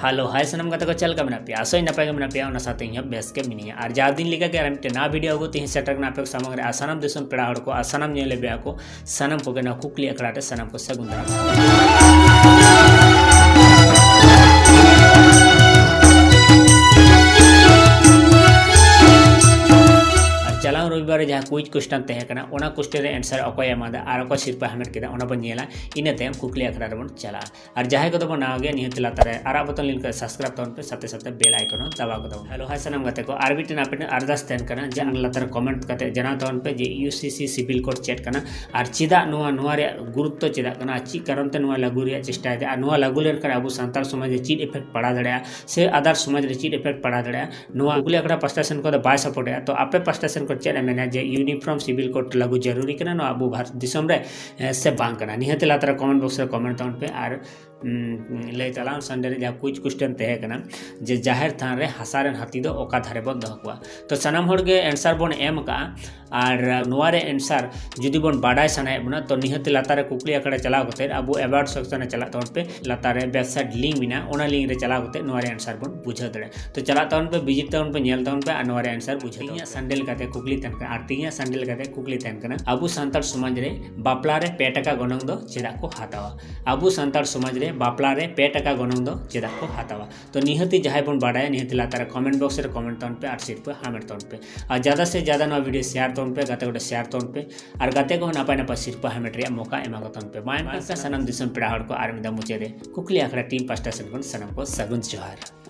Hello hi सनम गाते को चल का मेना पे आसो नपाय के मेना पे ओना साथे इन बेस के मिनिया और जा दिन लिका के आर मिटे ना वीडियो को तीन सेटर ना पे सामग रे आसानम दिसम पेड़ा हड़ को आसानम नेले बे को सनम को के ना कुकली अकड़ाटे सनम को सगुंदरा चलाओ रविवार जहाँ क्विज क्वेश्चन तहकना ओना क्वेश्चन आंसर अकोय एमादा और अको सिरपा हमेट केदा ओना बन नेला इना तयम कुकली अखड़ा रे बन चला और जहाँ को बन आगे निहत लातारे आरा बटन लिंक सब्सक्राइब तौन पे साथे साथे बेल आइकन दबा को दो हेलो हाय सनम गाते को आर बिटन आपन अरदास तहन कना जे आन लातारे कमेंट कते जना तौन पे जे यूसीसी सिविल कोड चेट कना और चिदा नुआ रे गुरुत्व चिदा कना ची कारण ते नुआ लागू रे चेष्टा दे नुआ लागू लेन कर अबु सांतार समाज रे चीट इफेक्ट पड़ा दड़या से अदर समाज रे चीट इफेक्ट पड़ा दड़या नुआ कुकली अखड़ा पास्टेशन को बाय सपोर्ट है तो आपे पास्टेशन को चेट मेना जे यूनिफॉर्म सिविल कोड लागू जरूरी करना ना अब भारत दिसम रे से बांग करना निहत लातार कमेंट बॉक्स रे कमेंट तौन पे और लय चला संडे रे जहाँ कुछ क्वेश्चन तहे कना जे जाहिर थान रे हसारेन हाथी दो ओका धारे बन दो हुआ तो सनाम हर के आंसर बन एम का और नुआ रे आंसर जुदी बन बाडाय सनाय बना तो निहत लातार कुकली अकड़ा चलाव करते अब एबाउट सेक्शन चला तौन पे लातार वेबसाइट लिंक बिना ओना लिंक रे चलाव करते नुआ रे आंसर बन बुझा दड़े तो चला तौन पे विजिट तौन पे नेल तौन पे नुआ रे आंसर बुझा तिया संडेल काते कुकली तन का और तिया संडेल काते कुकली तन कना अबु सांतार समाज रे बापला रे 2 टका गनंग दो चेदा को हातावा अबु सांतार समाज रे बापला रे 2 टका गनंग दो चेदा को हातावा तो निहति जहाय बन बाडाय निहति लातार कमेंट बॉक्स रे कमेंट तौन पे और सीट पे हामेट तौन पे और ज़्यादा से ज़्यादा ना वीडियो शेयर तौन पे गाते को शेयर तौन पे और गाते को नापाय नापाय सीट पे हामेट रे मौका एमा को तौन पे माय सनम दिसम पेड़ा हड़ को आर मिदा मुचे रे कुकली आखड़ा टीम पास्टा सन सनम को सगुन जोहार।